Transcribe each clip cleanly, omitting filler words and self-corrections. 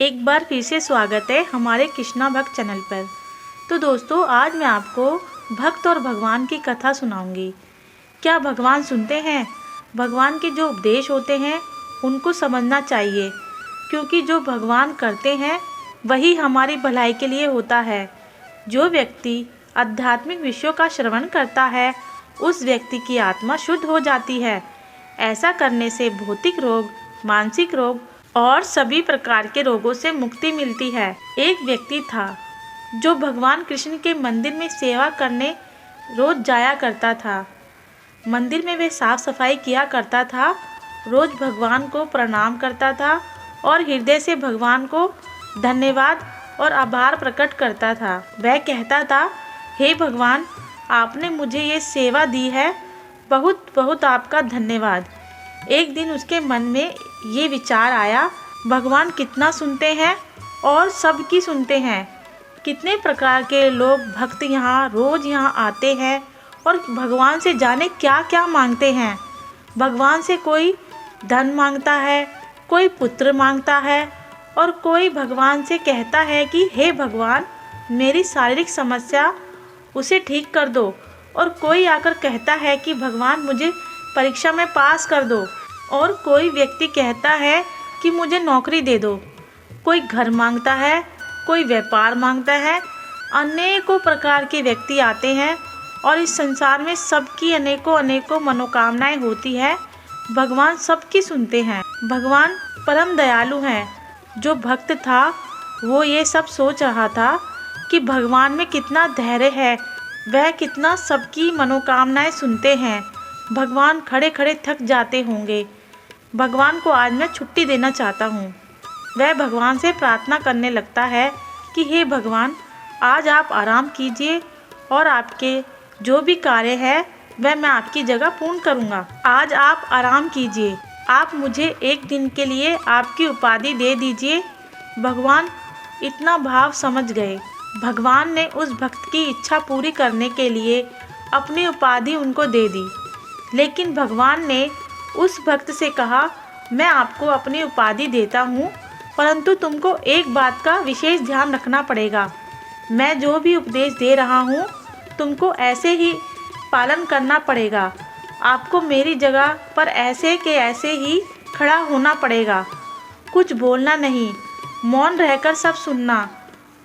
एक बार फिर से स्वागत है हमारे कृष्णा भक्त चैनल पर। तो दोस्तों, आज मैं आपको भक्त और भगवान की कथा सुनाऊंगी। क्या भगवान सुनते हैं? भगवान के जो उपदेश होते हैं उनको समझना चाहिए, क्योंकि जो भगवान करते हैं वही हमारी भलाई के लिए होता है। जो व्यक्ति आध्यात्मिक विषयों का श्रवण करता है उस व्यक्ति की आत्मा शुद्ध हो जाती है। ऐसा करने से भौतिक रोग, मानसिक रोग और सभी प्रकार के रोगों से मुक्ति मिलती है। एक व्यक्ति था जो भगवान कृष्ण के मंदिर में सेवा करने रोज जाया करता था। मंदिर में वे साफ सफाई किया करता था, रोज भगवान को प्रणाम करता था और हृदय से भगवान को धन्यवाद और आभार प्रकट करता था। वह कहता था, हे भगवान, आपने मुझे ये सेवा दी है, बहुत बहुत आपका धन्यवाद। एक दिन उसके मन में ये विचार आया, भगवान कितना सुनते हैं और सबकी सुनते हैं। कितने प्रकार के लोग भक्त रोज यहाँ आते हैं और भगवान से जाने क्या क्या मांगते हैं। भगवान से कोई धन मांगता है, कोई पुत्र मांगता है और कोई भगवान से कहता है कि हे भगवान, मेरी शारीरिक समस्या उसे ठीक कर दो। और कोई आकर कहता है कि भगवान, मुझे परीक्षा में पास कर दो। और कोई व्यक्ति कहता है कि मुझे नौकरी दे दो। कोई घर मांगता है, कोई व्यापार मांगता है। अनेकों प्रकार के व्यक्ति आते हैं और इस संसार में सबकी अनेकों अनेकों मनोकामनाएं होती है। भगवान सबकी सुनते हैं। भगवान परम दयालु हैं। जो भक्त था वो ये सब सोच रहा था कि भगवान में कितना धैर्य है, वह कितना सबकी मनोकामनाएं सुनते हैं। भगवान खड़े खड़े थक जाते होंगे। भगवान को आज मैं छुट्टी देना चाहता हूँ। वह भगवान से प्रार्थना करने लगता है कि हे भगवान, आज आप आराम कीजिए और आपके जो भी कार्य है वह मैं आपकी जगह पूर्ण करूँगा। आज आप आराम कीजिए, आप मुझे एक दिन के लिए आपकी उपाधि दे दीजिए। भगवान इतना भाव समझ गए। भगवान ने उस भक्त की इच्छा पूरी करने के लिए अपनी उपाधि उनको दे दी। लेकिन भगवान ने उस भक्त से कहा, मैं आपको अपनी उपाधि देता हूँ, परंतु तुमको एक बात का विशेष ध्यान रखना पड़ेगा। मैं जो भी उपदेश दे रहा हूँ तुमको ऐसे ही पालन करना पड़ेगा। आपको मेरी जगह पर ऐसे के ऐसे ही खड़ा होना पड़ेगा। कुछ बोलना नहीं, मौन रहकर सब सुनना।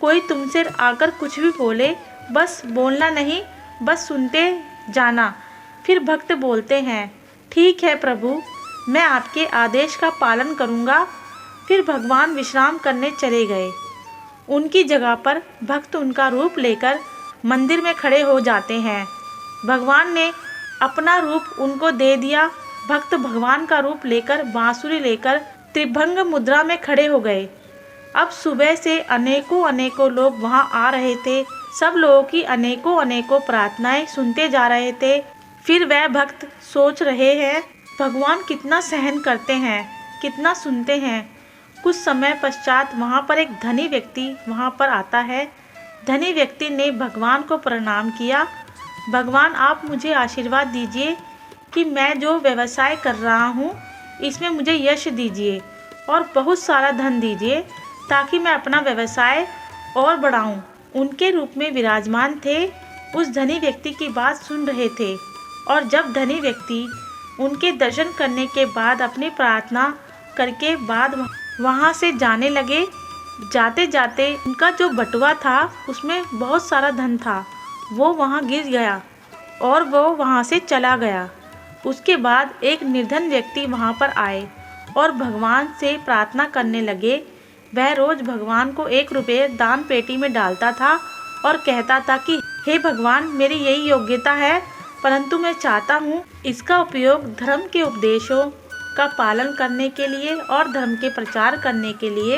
कोई तुमसे आकर कुछ भी बोले, बस बोलना नहीं, बस सुनते जाना। फिर भक्त बोलते हैं, ठीक है प्रभु, मैं आपके आदेश का पालन करूँगा। फिर भगवान विश्राम करने चले गए। उनकी जगह पर भक्त उनका रूप लेकर मंदिर में खड़े हो जाते हैं। भगवान ने अपना रूप उनको दे दिया। भक्त भगवान का रूप लेकर, बांसुरी लेकर त्रिभंग मुद्रा में खड़े हो गए। अब सुबह से अनेकों अनेकों लोग वहाँ आ रहे थे। सब लोगों की अनेकों अनेकों प्रार्थनाएं सुनते जा रहे थे। फिर वह भक्त सोच रहे हैं, भगवान कितना सहन करते हैं, कितना सुनते हैं। कुछ समय पश्चात वहाँ पर एक धनी व्यक्ति वहाँ पर आता है। धनी व्यक्ति ने भगवान को प्रणाम किया। भगवान, आप मुझे आशीर्वाद दीजिए कि मैं जो व्यवसाय कर रहा हूँ इसमें मुझे यश दीजिए और बहुत सारा धन दीजिए, ताकि मैं अपना व्यवसाय और बढ़ाऊँ। उनके रूप में विराजमान थे, उस धनी व्यक्ति की बात सुन रहे थे। और जब धनी व्यक्ति उनके दर्शन करने के बाद अपनी प्रार्थना करके बाद वहाँ से जाने लगे, जाते जाते उनका जो बटुआ था उसमें बहुत सारा धन था, वो वहाँ गिर गया और वो वहाँ से चला गया। उसके बाद एक निर्धन व्यक्ति वहाँ पर आए और भगवान से प्रार्थना करने लगे। वह रोज़ भगवान को 1 रुपये दान पेटी में डालता था और कहता था कि हे भगवान, मेरी यही योग्यता है, परंतु मैं चाहता हूँ इसका उपयोग धर्म के उपदेशों का पालन करने के लिए और धर्म के प्रचार करने के लिए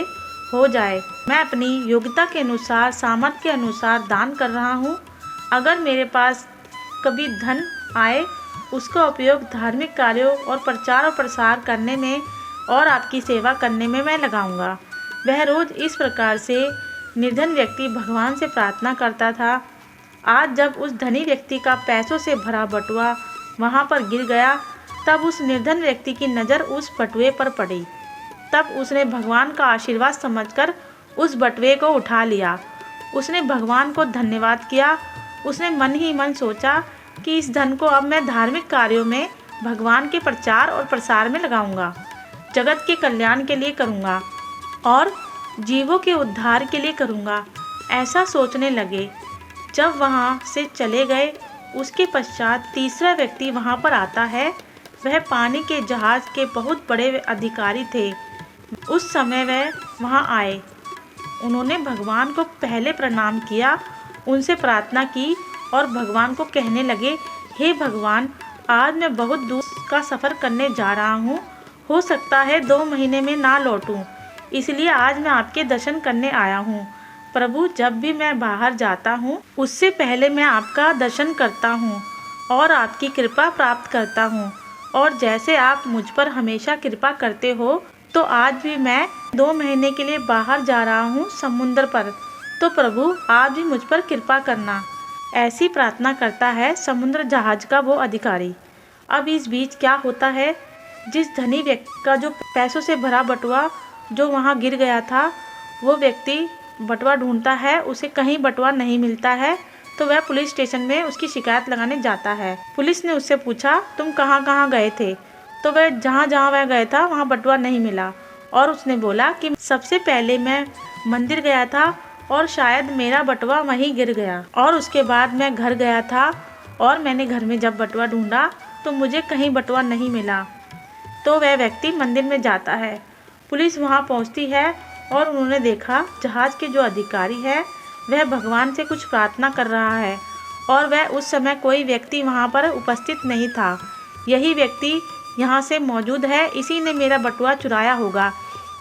हो जाए। मैं अपनी योग्यता के अनुसार, सामर्थ्य के अनुसार दान कर रहा हूँ। अगर मेरे पास कभी धन आए, उसका उपयोग धार्मिक कार्यों और प्रचार और प्रसार करने में और आपकी सेवा करने में मैं लगाऊंगा। वह रोज़ इस प्रकार से निर्धन व्यक्ति भगवान से प्रार्थना करता था। आज जब उस धनी व्यक्ति का पैसों से भरा बटुआ वहाँ पर गिर गया, तब उस निर्धन व्यक्ति की नज़र उस बटुए पर पड़ी। तब उसने भगवान का आशीर्वाद समझकर उस बटुए को उठा लिया। उसने भगवान को धन्यवाद किया। उसने मन ही मन सोचा कि इस धन को अब मैं धार्मिक कार्यों में, भगवान के प्रचार और प्रसार में लगाऊंगा, जगत के कल्याण के लिए करूंगा और जीवों के उद्धार के लिए करूंगा। ऐसा सोचने लगे। जब वहाँ से चले गए, उसके पश्चात तीसरा व्यक्ति वहाँ पर आता है। वह पानी के जहाज के बहुत बड़े अधिकारी थे। उस समय वह वहाँ आए। उन्होंने भगवान को पहले प्रणाम किया, उनसे प्रार्थना की और भगवान को कहने लगे, हे भगवान, आज मैं बहुत दूर का सफ़र करने जा रहा हूँ। हो सकता है 2 महीने में ना लौटूँ, इसलिए आज मैं आपके दर्शन करने आया हूँ। प्रभु, जब भी मैं बाहर जाता हूँ उससे पहले मैं आपका दर्शन करता हूँ और आपकी कृपा प्राप्त करता हूँ। और जैसे आप मुझ पर हमेशा कृपा करते हो, तो आज भी मैं 2 महीने के लिए बाहर जा रहा हूँ समुद्र पर, तो प्रभु आज भी मुझ पर कृपा करना। ऐसी प्रार्थना करता है समुद्र जहाज का वो अधिकारी। अब इस बीच क्या होता है, जिस धनी व्यक्ति का जो पैसों से भरा बटुआ जो वहाँ गिर गया था, वो व्यक्ति बटुआ ढूंढता है, उसे कहीं बटुआ नहीं मिलता है, तो वह पुलिस स्टेशन में उसकी शिकायत लगाने जाता है। पुलिस ने उससे पूछा, तुम कहाँ कहाँ गए थे? तो वह जहाँ वह गया था वहाँ बटुआ नहीं मिला। और उसने बोला कि सबसे पहले मैं मंदिर गया था और शायद मेरा बटुआ वहीं गिर गया, और उसके बाद मैं घर गया था और मैंने घर में जब बटुआ ढूंढा तो मुझे कहीं बटुआ नहीं मिला। तो वह व्यक्ति मंदिर में जाता है। पुलिस वहाँ पहुँचती है और उन्होंने देखा जहाज के जो अधिकारी है वह भगवान से कुछ प्रार्थना कर रहा है, और वह उस समय कोई व्यक्ति वहाँ पर उपस्थित नहीं था। यही व्यक्ति यहाँ से मौजूद है, इसी ने मेरा बटुआ चुराया होगा।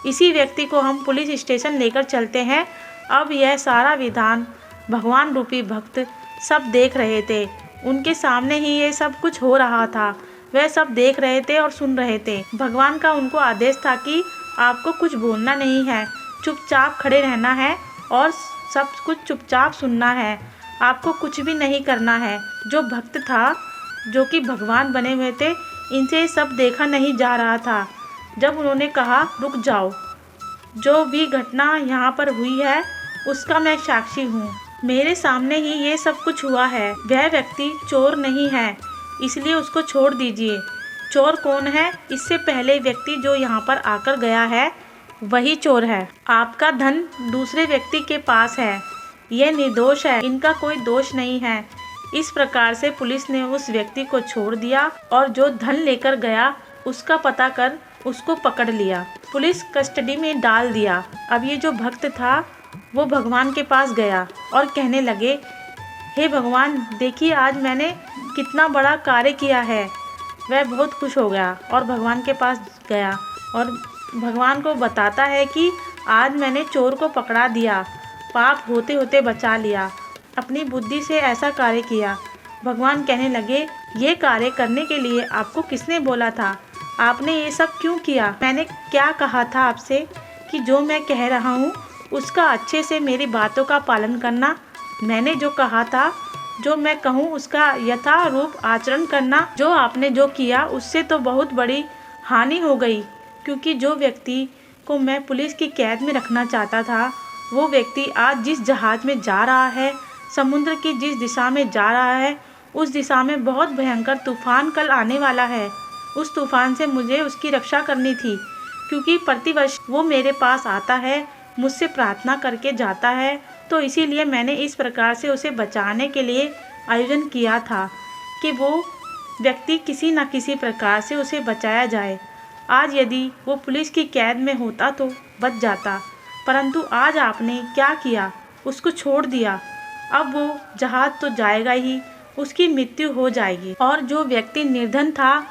इसी व्यक्ति को हम पुलिस स्टेशन लेकर चलते हैं। अब यह सारा विधान भगवान रूपी भक्त सब देख रहे थे। उनके सामने ही ये सब कुछ हो रहा था। वह सब देख रहे थे और सुन रहे थे। भगवान का उनको आदेश था कि आपको कुछ बोलना नहीं है, चुपचाप खड़े रहना है और सब कुछ चुपचाप सुनना है, आपको कुछ भी नहीं करना है। जो भक्त था, जो कि भगवान बने हुए थे, इनसे ये सब देखा नहीं जा रहा था। जब उन्होंने कहा रुक जाओ, जो भी घटना यहाँ पर हुई है उसका मैं साक्षी हूँ, मेरे सामने ही ये सब कुछ हुआ है। वह व्यक्ति चोर नहीं है, इसलिए उसको छोड़ दीजिए। चोर कौन है? इससे पहले व्यक्ति जो यहाँ पर आकर गया है वही चोर है। आपका धन दूसरे व्यक्ति के पास है, ये निर्दोष है, इनका कोई दोष नहीं है। इस प्रकार से पुलिस ने उस व्यक्ति को छोड़ दिया और जो धन लेकर गया उसका पता कर उसको पकड़ लिया, पुलिस कस्टडी में डाल दिया। अब ये जो भक्त था वो भगवान के पास गया और कहने लगे, हे भगवान, देखिए आज मैंने कितना बड़ा कार्य किया है। वह बहुत खुश हो गया और भगवान के पास गया और भगवान को बताता है कि आज मैंने चोर को पकड़ा दिया, पाप होते होते बचा लिया, अपनी बुद्धि से ऐसा कार्य किया। भगवान कहने लगे, ये कार्य करने के लिए आपको किसने बोला था? आपने ये सब क्यों किया? मैंने क्या कहा था आपसे कि जो मैं कह रहा हूँ उसका अच्छे से मेरी बातों का पालन करना। मैंने जो कहा था, जो मैं कहूँ उसका यथारूप आचरण करना। जो आपने जो किया उससे तो बहुत बड़ी हानि हो गई, क्योंकि जो व्यक्ति को मैं पुलिस की कैद में रखना चाहता था, वो व्यक्ति आज जिस जहाज़ में जा रहा है, समुद्र की जिस दिशा में जा रहा है, उस दिशा में बहुत भयंकर तूफान कल आने वाला है। उस तूफान से मुझे उसकी रक्षा करनी थी, क्योंकि प्रतिवर्ष वो मेरे पास आता है, मुझसे प्रार्थना करके जाता है। तो इसीलिए मैंने इस प्रकार से उसे बचाने के लिए आयोजन किया था कि वो व्यक्ति किसी न किसी प्रकार से उसे बचाया जाए। आज यदि वो पुलिस की कैद में होता तो बच जाता, परंतु आज आपने क्या किया? उसको छोड़ दिया। अब वो जहाज तो जाएगा ही, उसकी मृत्यु हो जाएगी। और जो व्यक्ति निर्धन था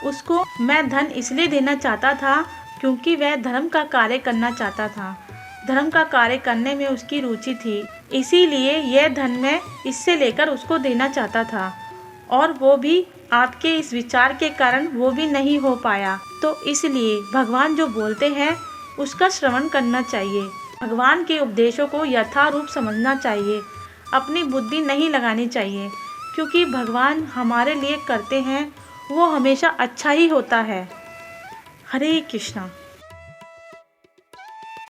उसको मैं धन इसलिए देना चाहता था क्योंकि वह धर्म का कार्य करना चाहता था, धर्म का कार्य करने में उसकी रुचि थी, इसीलिए यह धन मैं इससे लेकर उसको देना चाहता था। और वो भी आपके इस विचार के कारण वो भी नहीं हो पाया। तो इसलिए भगवान जो बोलते हैं उसका श्रवण करना चाहिए, भगवान के उपदेशों को यथारूप समझना चाहिए, अपनी बुद्धि नहीं लगानी चाहिए, क्योंकि भगवान हमारे लिए करते हैं वो हमेशा अच्छा ही होता है। हरे कृष्णा।